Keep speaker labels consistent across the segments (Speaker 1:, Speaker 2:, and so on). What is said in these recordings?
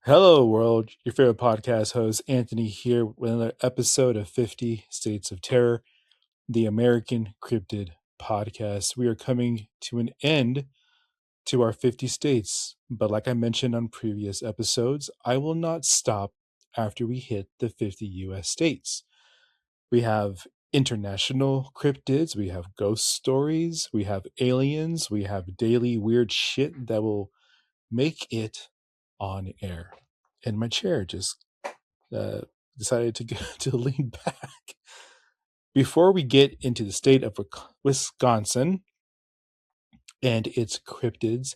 Speaker 1: Hello, world. Your favorite podcast host, Anthony, here with another episode of 50 States of Terror, the American Cryptid Podcast. We are coming to an end to our 50 states, but like I mentioned on previous episodes, I will not stop after we hit the 50 US states. We have international cryptids, we have ghost stories, we have aliens, we have daily weird shit that will make it on air. And my chair just uh, decided to go to lean back. Before we get into the state of Wisconsin and its cryptids,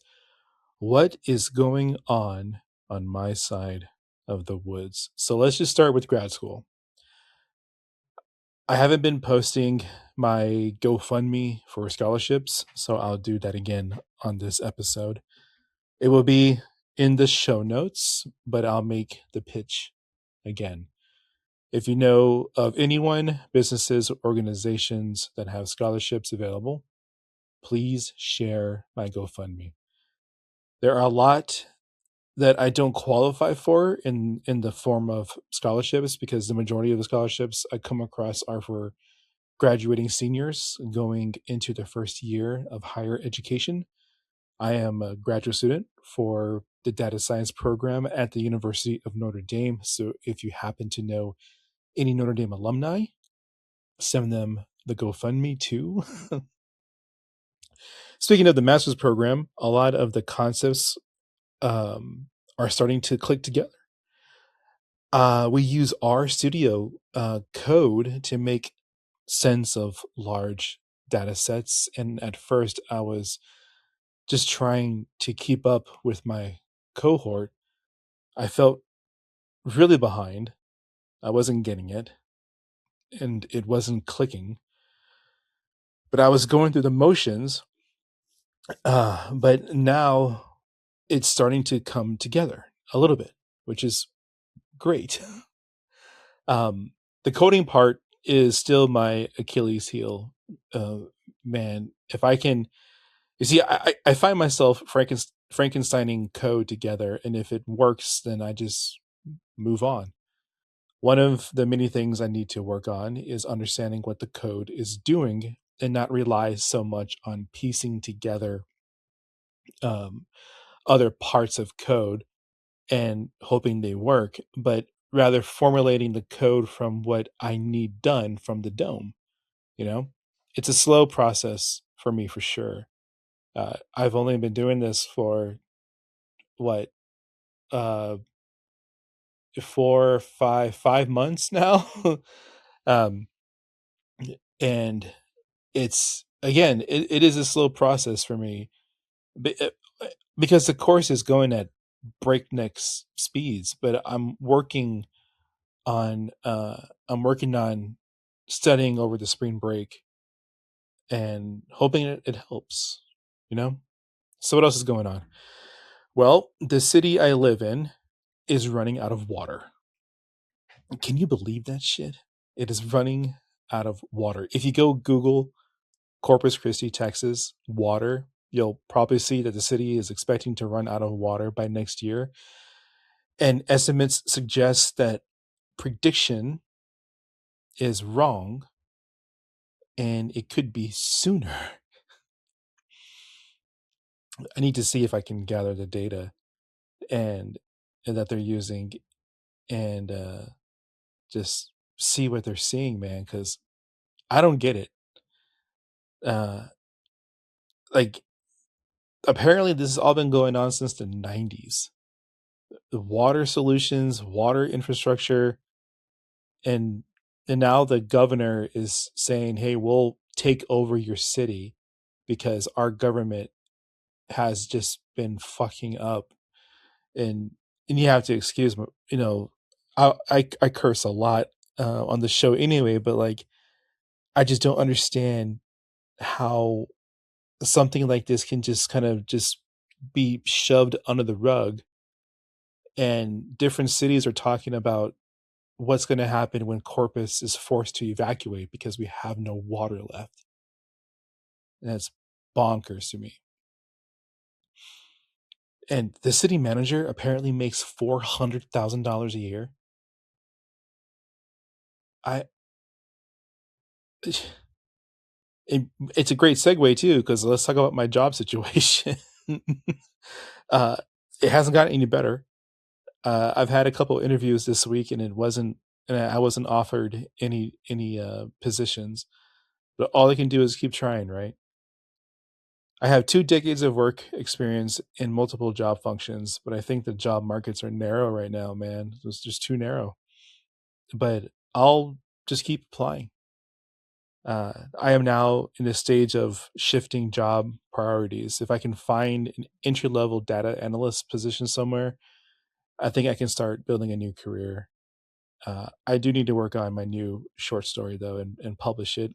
Speaker 1: what is going on my side of the woods? So let's just start with grad school. I haven't been posting my GoFundMe for scholarships, so I'll do that again on this episode. It will be in the show notes, but I'll make the pitch again. If you know of anyone, businesses, organizations that have scholarships available, please share my GoFundMe. There are a lot that I don't qualify for in the form of scholarships because the majority of the scholarships I come across are for graduating seniors going into their first year of higher education. I am a graduate student for the data science program at the University of Notre Dame. So if you happen to know any Notre Dame alumni, send them the GoFundMe too. Speaking of the master's program, a lot of the concepts are starting to click together. We use RStudio code to make sense of large data sets. And at first, I was just trying to keep up with my cohort. I felt really behind. I wasn't getting it, and it wasn't clicking. But I was going through the motions. But now it's starting to come together a little bit, which is great. The coding part is still my Achilles heel. Man, if I can, you see, I find myself Frankensteining code together, and if it works, then I just move on. One of the many things I need to work on is understanding what the code is doing and not rely so much on piecing together um, other parts of code and hoping they work, but rather formulating the code from what I need done from the dome. You know, it's a slow process for me for sure. I've only been doing this for what, uh, 5 months now. um, and it's again, it is a slow process for me because the course is going at breakneck speeds, but I'm working on studying over the spring break and hoping it helps, you know? So what else is going on? Well, the city I live in is running out of water. Can you believe that shit? It is running out of water. If you go Google Corpus Christi, Texas, water, you'll probably see that the city is expecting to run out of water by next year. And estimates suggest that prediction is wrong and it could be sooner. I need to see if I can gather the data and that they're using and just see what they're seeing, man, because I don't get it. Like apparently this has all been going on since the 90s. The water solutions, water infrastructure, and now the governor is saying, hey, we'll take over your city because our government has just been fucking up. And you have to excuse me, I curse a lot on the show anyway, but like I just don't understand how something like this can just kind of just be shoved under the rug. And different cities are talking about what's going to happen when Corpus is forced to evacuate because we have no water left. And that's bonkers to me. And the city manager apparently makes $400,000 a year. I it's a great segue too, because let's talk about my job situation. uh, it hasn't gotten any better. I've had a couple interviews this week, and I wasn't offered any positions. But all I can do is keep trying, right? I have 2 decades of work experience in multiple job functions, but I think the job markets are narrow right now, man. It's just too narrow. But I'll just keep applying. I am now in a stage of shifting job priorities. If I can find an entry level data analyst position somewhere, I think I can start building a new career. I do need to work on my new short story though, and publish it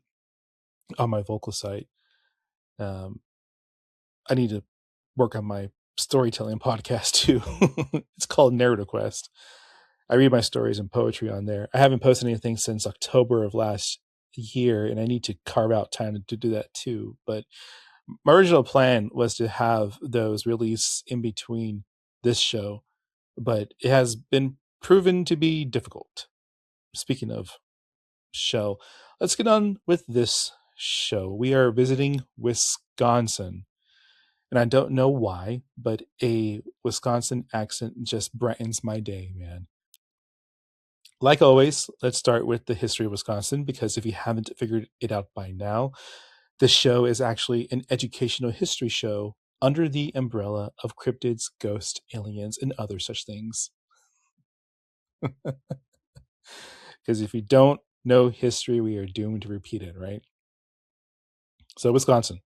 Speaker 1: on my vocal site. Um, I need to work on my storytelling podcast too. It's called Narrative Quest. I read my stories and poetry on there. I haven't posted anything since October of last year, and I need to carve out time to do that too. But my original plan was to have those release in between this show, but it has been proven to be difficult. Speaking of show, let's get on with this show. We are visiting Wisconsin. And I don't know why, but a Wisconsin accent just brightens my day, man. Like always, let's start with the history of Wisconsin, because if you haven't figured it out by now, this show is actually an educational history show under the umbrella of cryptids, ghosts, aliens, and other such things. Because if you don't know history, we are doomed to repeat it, right? So, Wisconsin.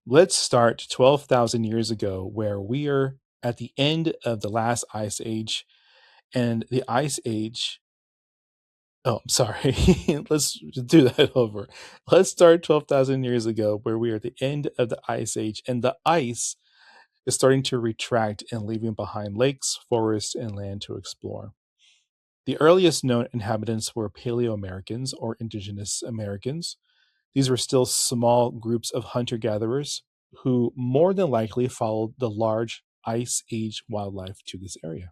Speaker 1: Let's start 12,000 years ago, where we are at the end of the last ice age. And the ice age, oh, I'm sorry. Let's do that over. Let's start 12,000 years ago, where we are at the end of the ice age, and the ice is starting to retract and leaving behind lakes, forests, and land to explore. The earliest known inhabitants were Paleo-Americans, or indigenous Americans. These were still small groups of hunter-gatherers who more than likely followed the large ice age wildlife to this area.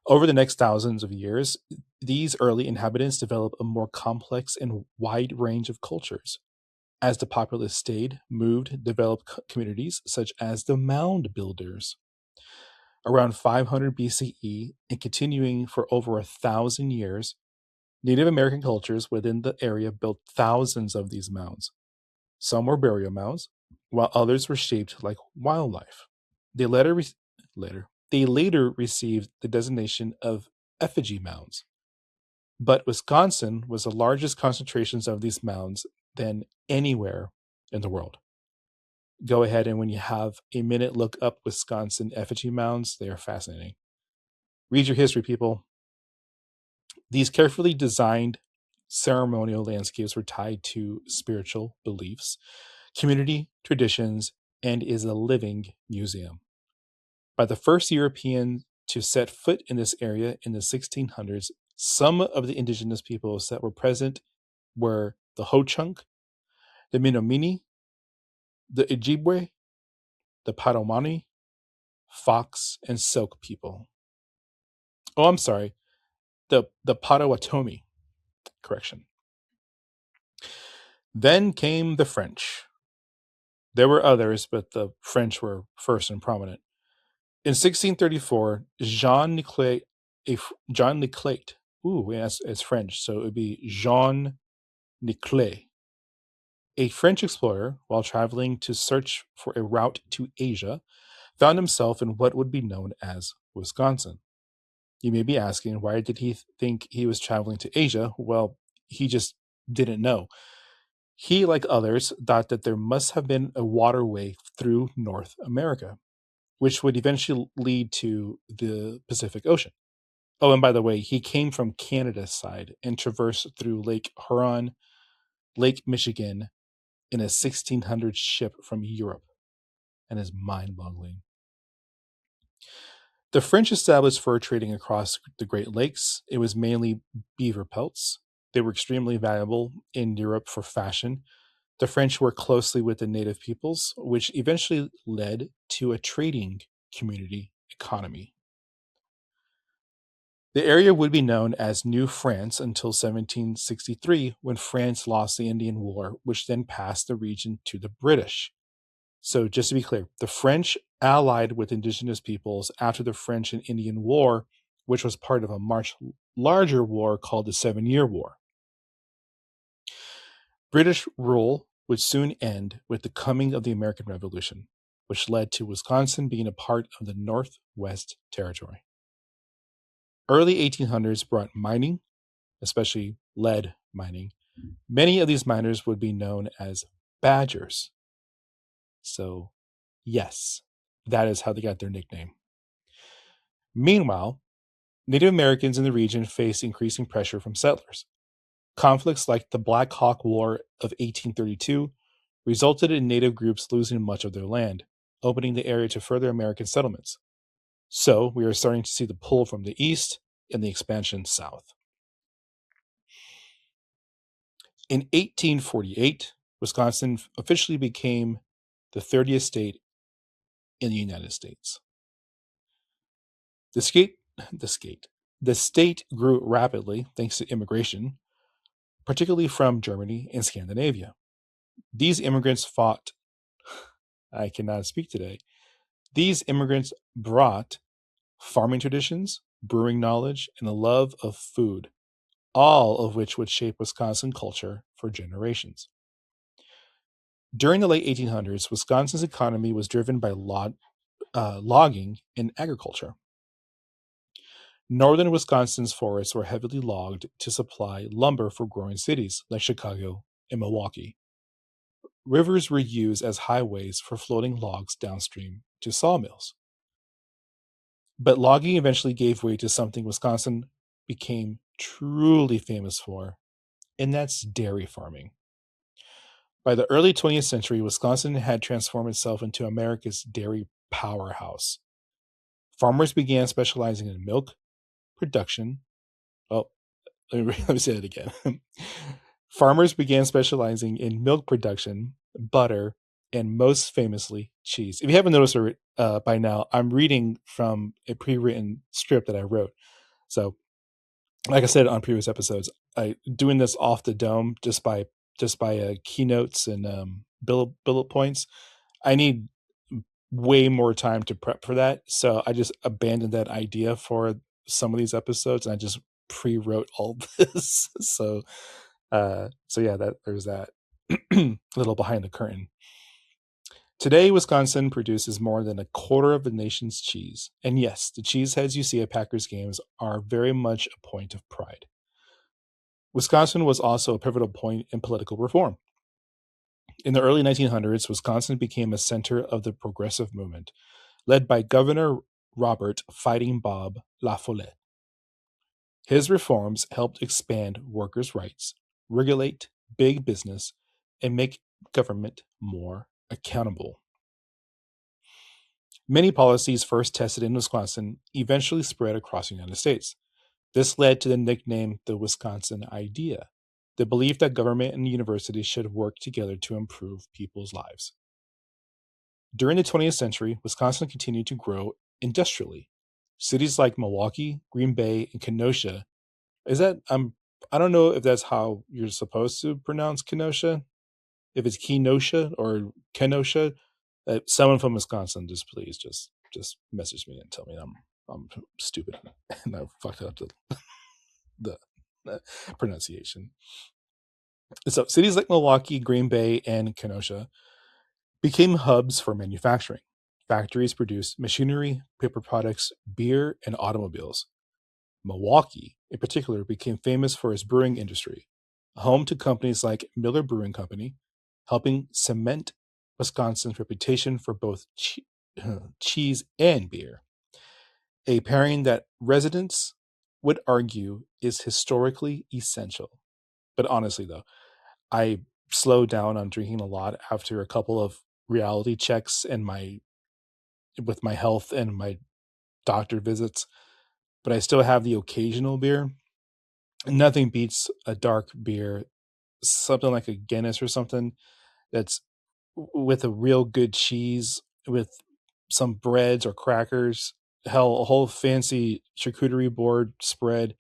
Speaker 1: Over the next thousands of years, these early inhabitants developed a more complex and wide range of cultures. As the populace stayed, moved, developed communities such as the mound builders. Around 500 BCE and continuing for over 1,000 years, Native American cultures within the area built thousands of these mounds. Some were burial mounds, while others were shaped like wildlife. They later received the designation of effigy mounds. But Wisconsin was the largest concentrations of these mounds than anywhere in the world. Go ahead and when you have a minute, look up Wisconsin effigy mounds. They are fascinating. Read your history, people. These carefully designed ceremonial landscapes were tied to spiritual beliefs, community traditions, and is a living museum. By the first European to set foot in this area in the 1600s, some of the indigenous peoples that were present were the Ho-Chunk, the Menominee, the Ojibwe, the Potawatomi, Fox, and Silk people. Oh, I'm sorry, the Potawatomi. Correction. Then came the French. There were others, but the French were first and prominent. In 1634, Jean Leclerc, it's French, so it would be Jean Leclerc, a French explorer, while traveling to search for a route to Asia, found himself in what would be known as Wisconsin. You may be asking, why did he think he was traveling to Asia? Well, he just didn't know. He, like others, thought that there must have been a waterway through North America, which would eventually lead to the Pacific Ocean. Oh, and by the way, he came from Canada's side and traversed through Lake Huron, Lake Michigan, in a 1600 ship from Europe, and is mind-boggling. The French established fur trading across the Great Lakes. It was mainly beaver pelts. They were extremely valuable in Europe for fashion. The French worked closely with the native peoples, which eventually led to a trading community economy. The area would be known as New France until 1763, when France lost the Indian War, which then passed the region to the British. So, just to be clear, the French allied with indigenous peoples after the French and Indian War, which was part of a much larger war called the 7-Year War. British rule would soon end with the coming of the American Revolution, which led to Wisconsin being a part of the Northwest Territory. Early 1800s brought mining, especially lead mining. Many of these miners would be known as badgers. So, yes, that is how they got their nickname. Meanwhile, Native Americans in the region faced increasing pressure from settlers. Conflicts like the Black Hawk War of 1832 resulted in Native groups losing much of their land, opening the area to further American settlements. So we are starting to see the pull from the east and the expansion south. In 1848, Wisconsin officially became the 30th state in the United States. The state grew rapidly thanks to immigration, particularly from Germany and Scandinavia. These immigrants I cannot speak today. These immigrants brought farming traditions, brewing knowledge, and a love of food, all of which would shape Wisconsin culture for generations. During the late 1800s, Wisconsin's economy was driven by logging and agriculture. Northern Wisconsin's forests were heavily logged to supply lumber for growing cities like Chicago and Milwaukee. Rivers were used as highways for floating logs downstream to sawmills. But logging eventually gave way to something Wisconsin became truly famous for, and that's dairy farming. By the early 20th century, Wisconsin had transformed itself into America's dairy powerhouse. Farmers began specializing in milk production. Oh, let me say that again. Farmers began specializing in milk production, butter, and most famously, cheese. If you haven't noticed by now, I'm reading from a pre-written script that I wrote. So, like I said on previous episodes, I doing this off the dome just by keynotes and bullet points. I need way more time to prep for that, so I just abandoned that idea for some of these episodes, and I just pre-wrote all this. So yeah, there's that. A little behind the curtain. Today, Wisconsin produces more than a quarter of the nation's cheese. And yes, the cheeseheads you see at Packers games are very much a point of pride. Wisconsin was also a pivotal point in political reform. In the early 1900s, Wisconsin became a center of the progressive movement, led by Governor Robert Fighting Bob La Follette. His reforms helped expand workers' rights, regulate big business, and make government more accountable. Many policies first tested in Wisconsin eventually spread across the United States. This led to the nickname the Wisconsin Idea, the belief that government and universities should work together to improve people's lives. During the 20th century, Wisconsin continued to grow industrially. Cities like Milwaukee, Green Bay, and Kenosha. I don't know if that's how you're supposed to pronounce Kenosha. If it's Kenosha or Kenosha, someone from Wisconsin, please message me and tell me I'm stupid and I fucked up the pronunciation. So cities like Milwaukee, Green Bay, and Kenosha became hubs for manufacturing. Factories produced machinery, paper products, beer, and automobiles. Milwaukee, in particular, became famous for its brewing industry, home to companies like Miller Brewing Company, helping cement Wisconsin's reputation for both cheese and beer, a pairing that residents would argue is historically essential. But honestly, though, I slowed down on drinking a lot after a couple of reality checks and with my health and my doctor visits, but I still have the occasional beer. Nothing beats a dark beer, something like a Guinness or something. that's with a real good cheese, with some breads or crackers, hell, a whole fancy charcuterie board spread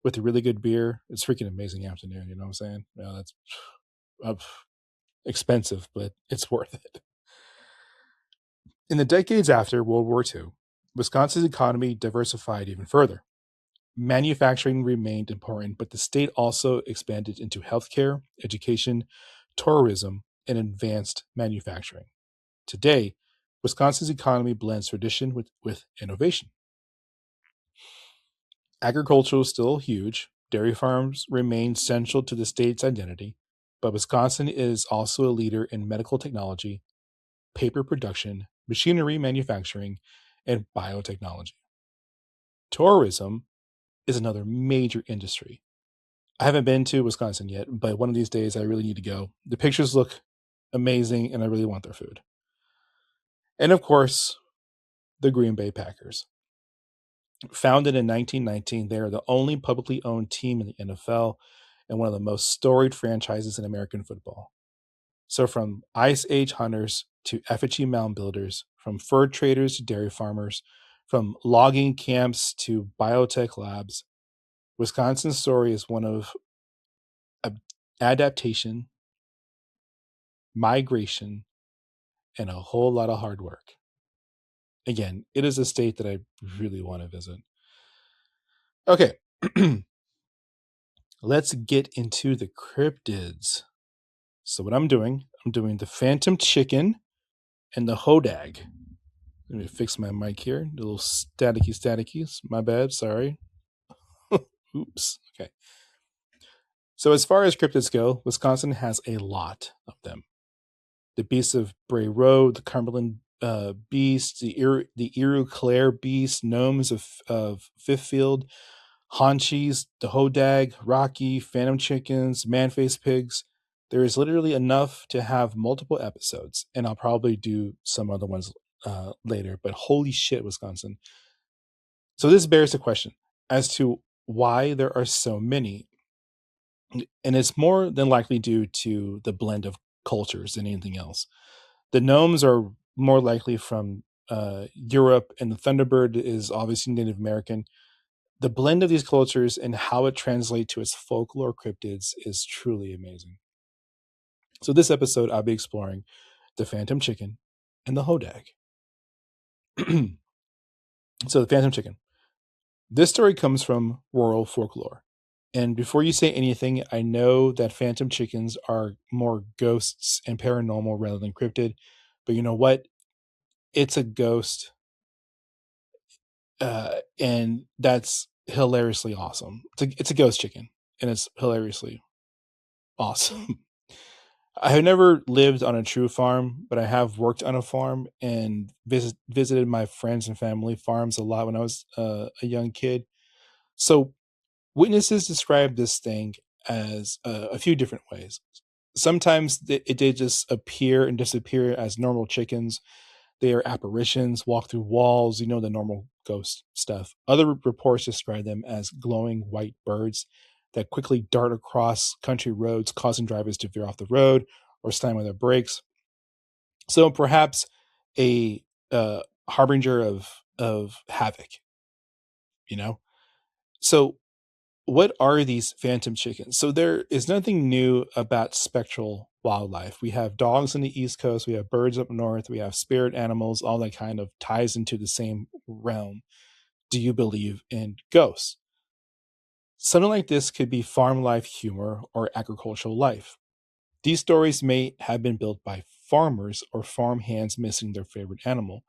Speaker 1: with a really good beer. It's freaking amazing afternoon. You know what I'm saying? Yeah, that's uh, expensive, but it's worth it. In the decades after World War II, Wisconsin's economy diversified even further. Manufacturing remained important, but the state also expanded into healthcare, education, tourism, and advanced manufacturing. Today, Wisconsin's economy blends tradition with innovation. Agriculture is still huge. Dairy farms remain central to the state's identity, but Wisconsin is also a leader in medical technology, paper production, machinery manufacturing, and biotechnology. Tourism is another major industry. I haven't been to Wisconsin yet, but one of these days I really need to go. The pictures look amazing, and I really want their food. And of course, the Green Bay Packers. Founded in 1919, they are the only publicly owned team in the NFL and one of the most storied franchises in American football. So, from Ice Age hunters to effigy mound builders, from fur traders to dairy farmers, from logging camps to biotech labs, Wisconsin's story is one of adaptation, migration, and a whole lot of hard work. Again, it is a state that I really want to visit. Okay, let's get into the cryptids. So what I'm doing the phantom chicken and the hodag. Let me fix my mic here. A little staticky. My bad. Sorry. Oops. Okay. So as far as cryptids go, Wisconsin has a lot of them. The beasts of Bray Road, the Cumberland beast, the Eau Claire beast, gnomes of Fifth Field, Haunchies, the Hodag, Rocky, Phantom Chickens, Man-Faced Pigs. There is literally enough to have multiple episodes, and I'll probably do some other ones later, but holy shit, Wisconsin. So this bears the question as to why there are so many. And it's more than likely due to the blend of cultures than anything else. The gnomes are more likely from Europe, and the Thunderbird is obviously Native American. The blend of these cultures and how it translates to its folklore cryptids is truly amazing. So this episode, I'll be exploring the phantom chicken and the hodag. So the phantom chicken. This story comes from rural folklore. And before you say anything, I know that phantom chickens are more ghosts and paranormal rather than cryptid. But you know what? It's a ghost. And that's hilariously awesome. It's a ghost chicken, and it's hilariously awesome. I have never lived on a true farm, but I have worked on a farm and visited my friends and family farms a lot when I was a young kid. So witnesses describe this thing as a few different ways. Sometimes it did just appear and disappear as normal chickens. They are apparitions, walk through walls, the normal ghost stuff. Other reports describe them as glowing white birds that quickly dart across country roads, causing drivers to veer off the road or slam on their brakes. So perhaps a harbinger of havoc, So what are these phantom chickens? So there is nothing new about spectral wildlife. We have dogs on the East Coast, we have birds up north, we have spirit animals, all that kind of ties into the same realm. Do you believe in ghosts? Something like this could be farm life humor or agricultural life. These stories may have been built by farmers or farm hands missing their favorite animal.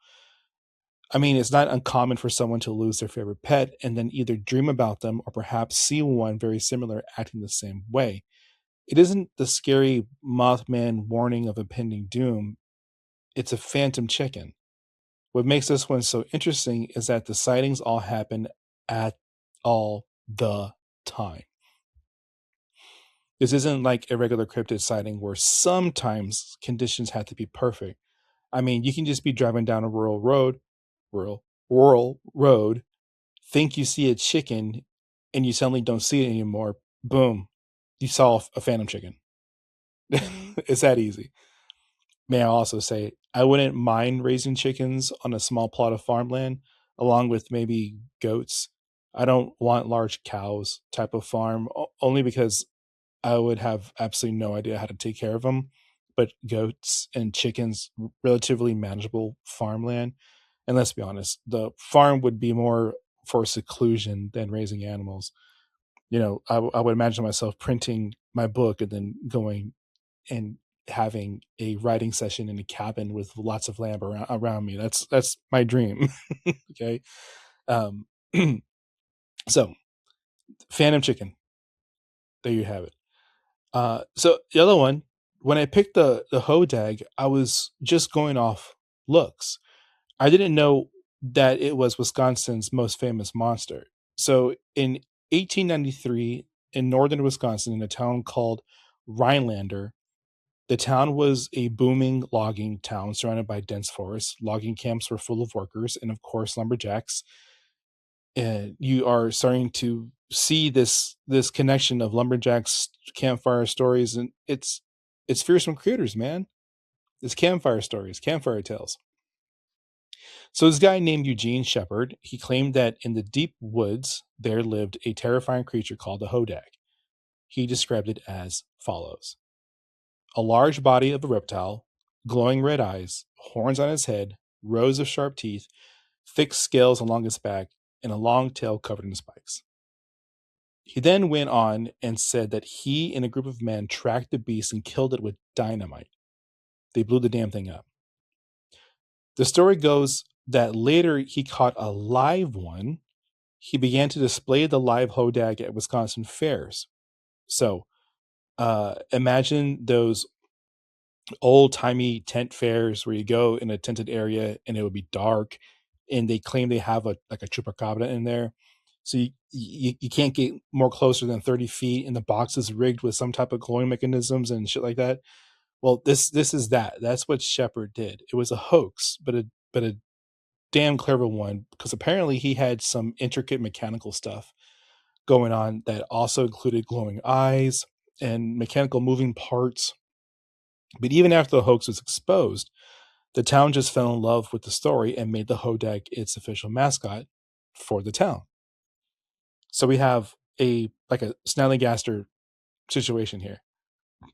Speaker 1: I mean, it's not uncommon for someone to lose their favorite pet and then either dream about them or perhaps see one very similar acting the same way. It isn't the scary Mothman warning of impending doom, it's a phantom chicken. What makes this one so interesting is that the sightings all happen at all the time. This isn't like a regular cryptid sighting where sometimes conditions have to be perfect. I mean, you can just be driving down a rural road, think you see a chicken, and you suddenly don't see it anymore. Boom, you saw a phantom chicken. It's that easy. may I also say, I wouldn't mind raising chickens on a small plot of farmland, along with maybe goats. I don't want large cows type of farm, only because I would have absolutely no idea how to take care of them. But goats and chickens, relatively manageable farmland. And let's be honest, the farm would be more for seclusion than raising animals. I would imagine myself printing my book and then going and having a writing session in a cabin with lots of lamb around me. That's my dream. Okay. Um, so Phantom Chicken, there you have it. So the other one, when I picked the Hodag, I was just going off looks. I didn't know that it was Wisconsin's most famous monster. So in 1893, in northern Wisconsin, in a town called Rhinelander, the town was a booming logging town surrounded by dense forests. Logging camps were full of workers and, of course, lumberjacks. And you are starting to see this connection of lumberjacks, campfire stories, and it's fearsome critters, man. It's campfire stories, campfire tales. So this guy named Eugene Shepard, he claimed that in the deep woods there lived a terrifying creature called the Hodag. He described it as follows: a large body of a reptile, glowing red eyes, horns on its head, rows of sharp teeth, thick scales along its back, and a long tail covered in spikes. He then went on and said that he and a group of men tracked the beast and killed it with dynamite. They blew the damn thing up. The story goes that later he caught a live one. He began to display the live Hodag at Wisconsin fairs. So imagine those old-timey tent fairs where you go in a tented area and it would be dark, and they claim they have a chupacabra in there. So you can't get more closer than 30 feet, and the box is rigged with some type of glowing mechanisms and shit like that. Well, this is that. That's what Shepard did. It was a hoax, but a damn clever one, because apparently he had some intricate mechanical stuff going on that also included glowing eyes and mechanical moving parts. But even after the hoax was exposed, the town just fell in love with the story and made the Hodag its official mascot for the town. So we have a Snallygaster situation here.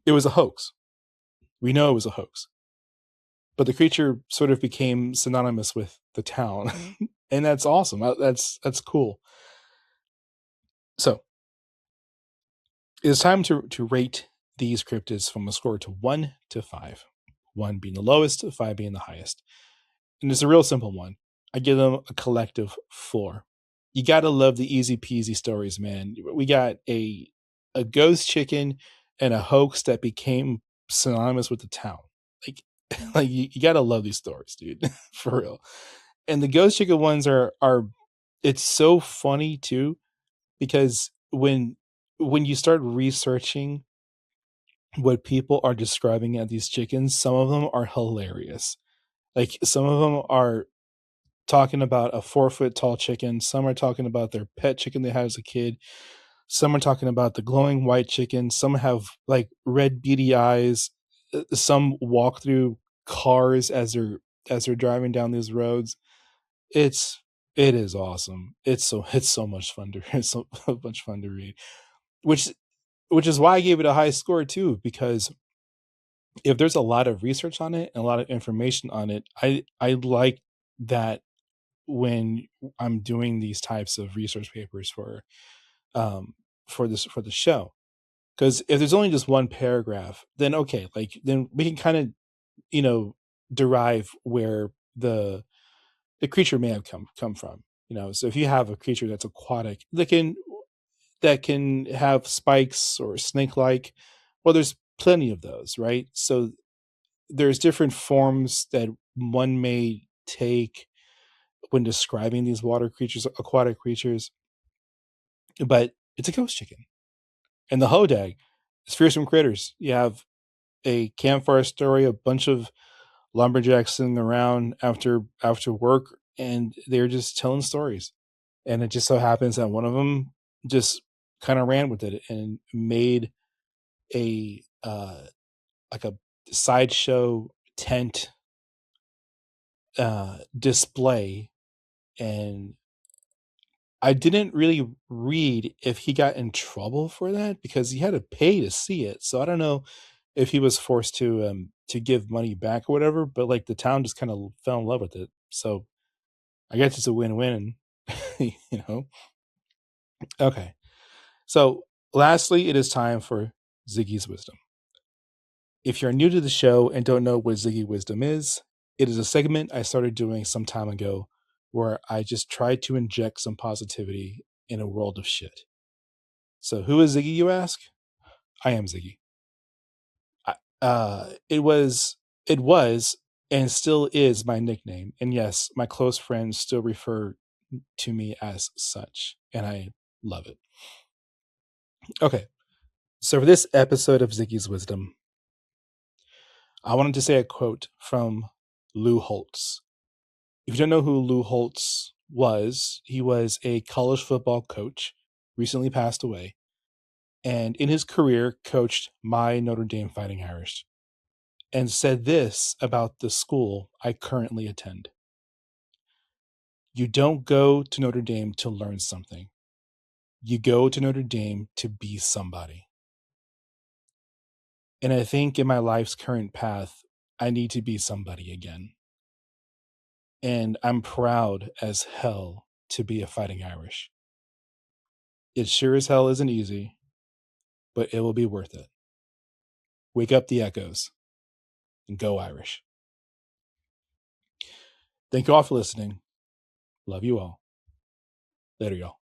Speaker 1: It was a hoax. We know it was a hoax. But the creature sort of became synonymous with the town. And that's awesome. That's cool. So it's time to rate these cryptids from a score to 1 to 5. 1 being the lowest, 5 being the highest. And it's a real simple one. I give them a collective 4. You gotta love the easy peasy stories, man. We got a ghost chicken and a hoax that became synonymous with the town. Like you gotta love these stories, dude. For real. And the ghost chicken ones are it's so funny too, because when you start researching what people are describing as these chickens, some of them are hilarious. Like some of them are talking about a 4-foot tall chicken. Some are talking about their pet chicken they had as a kid. Some are talking about the glowing white chicken. Some have like red beady eyes. Some walk through cars as they're driving down these roads. It is awesome. It's so much fun to it's so much fun to read. Which is why I gave it a high score too, because if there's a lot of research on it and a lot of information on it, I like that when I'm doing these types of research papers for the show. Because if there's only just one paragraph, then okay, like then we can kind of, derive where the creature may have come from. So if you have a creature that's aquatic that can have spikes or snake like, well, there's plenty of those, right? So there's different forms that one may take when describing these water creatures, aquatic creatures, but it's a ghost chicken. And the Hodag is fearsome critters. You have a campfire story, a bunch of lumberjacks sitting around after work, and they're just telling stories. And it just so happens that one of them just kind of ran with it and made a like a sideshow tent display, and I didn't really read if he got in trouble for that because he had to pay to see it. So I don't know if he was forced to give money back or whatever, but like the town just kind of fell in love with it. So I guess it's a win-win, you know. Okay. So lastly, it is time for Ziggy's Wisdom. If you're new to the show and don't know what Ziggy Wisdom is, it is a segment I started doing some time ago where I just try to inject some positivity in a world of shit. So who is Ziggy, you ask? I am Ziggy. It was, and still is my nickname. And yes, my close friends still refer to me as such, and I love it. Okay, so for this episode of Ziggy's Wisdom, I wanted to say a quote from Lou Holtz. If you don't know who Lou Holtz was, he was a college football coach, recently passed away, and in his career coached my Notre Dame Fighting Irish, and said this about the school I currently attend. You don't go to Notre Dame to learn something. You go to Notre Dame to be somebody. And I think in my life's current path, I need to be somebody again. And I'm proud as hell to be a Fighting Irish. It sure as hell isn't easy, but it will be worth it. Wake up the echoes and go Irish. Thank you all for listening. Love you all. Later, y'all.